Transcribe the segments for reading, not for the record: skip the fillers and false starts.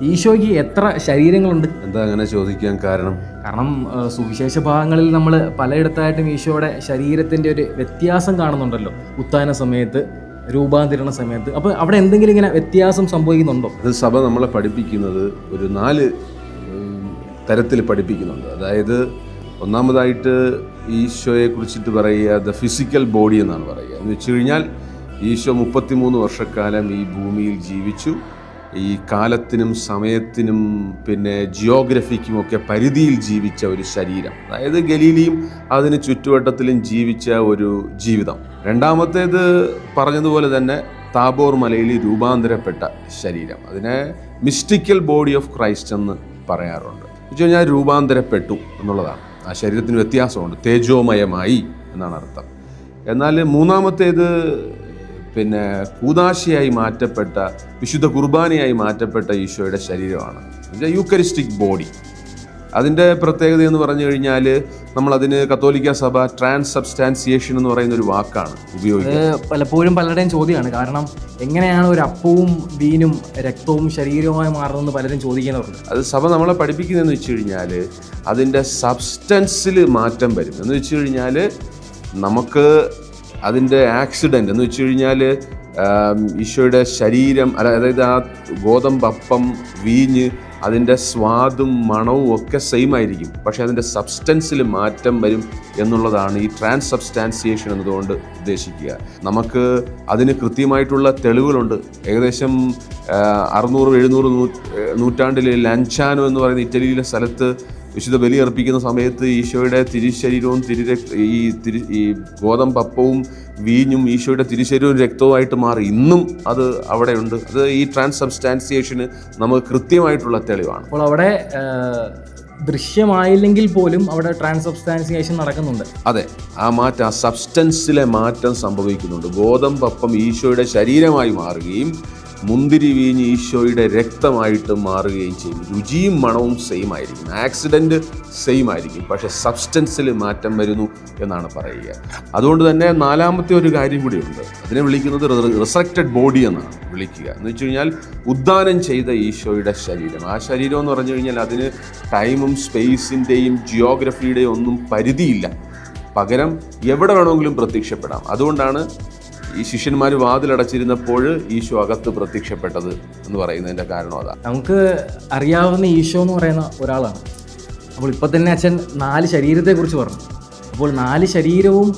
ഈശോയ്ക്ക് എത്ര ശരീരങ്ങളുണ്ട്? എന്താ അങ്ങനെ ചോദിക്കാൻ കാരണം? കാരണം സുവിശേഷ ഭാഗങ്ങളിൽ നമ്മൾ പലയിടത്തായിട്ടും ഈശോയുടെ ശരീരത്തിൻ്റെ ഒരു വ്യത്യാസം കാണുന്നുണ്ടല്ലോ, ഉത്ഥാന സമയത്ത്, രൂപാന്തരണ സമയത്ത്. അപ്പോൾ അവിടെ എന്തെങ്കിലും ഇങ്ങനെ വ്യത്യാസം സംഭവിക്കുന്നുണ്ടോ? അത് സഭ നമ്മളെ പഠിപ്പിക്കുന്നത് ഒരു 4 തരത്തിൽ പഠിപ്പിക്കുന്നുണ്ട്. അതായത് ഒന്നാമതായിട്ട് ഈശോയെ കുറിച്ചിട്ട് പറയുക ദ ഫിസിക്കൽ ബോഡി എന്നാണ് പറയുക. എന്ന് വെച്ച് കഴിഞ്ഞാൽ ഈശോ 33 വർഷക്കാലം ഈ ഭൂമിയിൽ ജീവിച്ചു. ഈ കാലത്തിനും സമയത്തിനും പിന്നെ ജിയോഗ്രഫിക്കുമൊക്കെ പരിധിയിൽ ജീവിച്ച ഒരു ശരീരം, അതായത് ഗലീലിയും അതിന് ചുറ്റുവട്ടത്തിലും ജീവിച്ച ഒരു ജീവിതം. രണ്ടാമത്തേത് പറഞ്ഞതുപോലെ തന്നെ താബോർ മലയിൽ രൂപാന്തരപ്പെട്ട ശരീരം, അതിനെ മിസ്റ്റിക്കൽ ബോഡി ഓഫ് ക്രൈസ്റ്റ് എന്ന് പറയാറുണ്ട്. എന്ന് വെച്ച് കഴിഞ്ഞാൽ രൂപാന്തരപ്പെട്ടു എന്നുള്ളതാണ്. ആ ശരീരത്തിന് വ്യത്യാസമുണ്ട്, തേജോമയമായി എന്നാണ് അർത്ഥം. എന്നാൽ മൂന്നാമത്തേത് പിന്നെ കൂദാശയായി മാറ്റപ്പെട്ട, വിശുദ്ധ കുർബാനയായി മാറ്റപ്പെട്ട ഈശോയുടെ ശരീരമാണ്, യൂക്കറിസ്റ്റിക് ബോഡി. അതിൻ്റെ പ്രത്യേകത എന്ന് പറഞ്ഞു കഴിഞ്ഞാൽ നമ്മളതിന് കത്തോലിക്ക സഭ ട്രാൻസ്സബ്സ്റ്റാൻസിയേഷൻ എന്ന് പറയുന്ന ഒരു വാക്കാണ് ഉപയോഗിക്കുന്നത്. പലപ്പോഴും പലരുടെയും ചോദ്യമാണ്. കാരണം എങ്ങനെയാണ് ഒരു അപ്പവും വീനും രക്തവും ശരീരവുമായി മാറുന്നതെന്ന് പലരും ചോദിക്കുന്നവരുണ്ട്. അത് സഭ നമ്മളെ പഠിപ്പിക്കുന്നതെന്ന് വെച്ച് കഴിഞ്ഞാൽ അതിൻ്റെ സബ്സ്റ്റൻസിൽ മാറ്റം വരും. എന്ന് വെച്ച് കഴിഞ്ഞാൽ നമുക്ക് അതിൻ്റെ ആക്സിഡൻറ്റ് എന്ന് വെച്ച് കഴിഞ്ഞാൽ ഈശോയുടെ ശരീരം, അതായത് ആ ഗോതമ്പപ്പം, വീഞ്ഞ്, അതിൻ്റെ സ്വാദും മണവും ഒക്കെ സെയിം ആയിരിക്കും, പക്ഷേ അതിൻ്റെ സബ്സ്റ്റൻസിൽ മാറ്റം വരും എന്നുള്ളതാണ് ഈ ട്രാൻസ്സബ്സ്റ്റാൻസിയേഷൻ എന്നതുകൊണ്ട് ഉദ്ദേശിക്കുക. നമുക്ക് അതിന് കൃത്യമായിട്ടുള്ള തെളിവുകളുണ്ട്. ഏകദേശം 600-700 നൂറ്റാണ്ടിൽ ലൻചാനോ എന്ന് പറയുന്ന ഇറ്റലിയിലെ സ്ഥലത്ത് വിശുദ്ധ ബലി അർപ്പിക്കുന്ന സമയത്ത് ഈശോയുടെ തിരുശരീരവും ഈ ഗോതമ്പപ്പവും വീഞ്ഞും ഈശോയുടെ തിരുശരീരവും രക്തവുമായിട്ട് മാറി. ഇന്നും അത് അവിടെയുണ്ട്. അത് ഈ ട്രാൻസ്സബ്സ്റ്റാൻസിയേഷന് നമുക്ക് കൃത്യമായിട്ടുള്ള തെളിവാണ്. അപ്പോൾ അവിടെ ദൃശ്യമായില്ലെങ്കിൽ പോലും അവിടെ ട്രാൻസ്സബ്സ്റ്റാൻസിയേഷൻ നടക്കുന്നുണ്ട്. അതെ, ആ മാറ്റം, ആ സബ്സ്റ്റൻസിലെ മാറ്റം സംഭവിക്കുന്നുണ്ട്. ഗോതമ്പപ്പം ഈശോയുടെ ശരീരമായി മാറുകയും മുന്തിരി വീഞ്ഞ് ഈശോയുടെ രക്തമായിട്ട് മാറുകയും ചെയ്യും. രുചിയും മണവും സെയിം ആയിരിക്കും, ആക്സിഡൻറ്റ് സെയിം ആയിരിക്കും, പക്ഷേ സബ്സ്റ്റൻസിൽ മാറ്റം വരുന്നു എന്നാണ് പറയുക. അതുകൊണ്ട് തന്നെ നാലാമത്തെ ഒരു കാര്യം കൂടിയുണ്ട്. അതിനെ വിളിക്കുന്നത് റിസറക്റ്റഡ് ബോഡി എന്നാണ് വിളിക്കുക. എന്ന് വെച്ച് കഴിഞ്ഞാൽ ഉദ്ധാനം ചെയ്ത ഈശോയുടെ ശരീരം. ആ ശരീരം എന്ന് പറഞ്ഞു കഴിഞ്ഞാൽ അതിന് ടൈമും സ്പേസിൻ്റെയും ജിയോഗ്രഫിയുടെയും ഒന്നും പരിധിയില്ല. പകരം എവിടെ വേണമെങ്കിലും പ്രത്യക്ഷപ്പെടാം. അതുകൊണ്ടാണ് ഈ ശിഷ്യന്മാർ വാതിലടച്ചിരുന്നപ്പോൾ ഈശോ അകത്ത് പ്രത്യക്ഷപ്പെട്ടത് എന്ന് പറയുന്നതിൻ്റെ കാരണം അതാണ്. നമുക്ക് അറിയാവുന്ന ഈശോ എന്ന് പറയുന്ന ഒരാളാണ്. അപ്പോൾ ഇപ്പം തന്നെ അച്ഛൻ 4 ശരീരത്തെക്കുറിച്ച് പറഞ്ഞു. അപ്പോൾ 4 ശരീരവും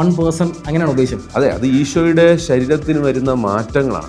1 പേഴ്സൺ അങ്ങനെയാണ് ഉദ്ദേശം. അതെ, അത് ഈശോയുടെ ശരീരത്തിന് വരുന്ന മാറ്റങ്ങളാണ്.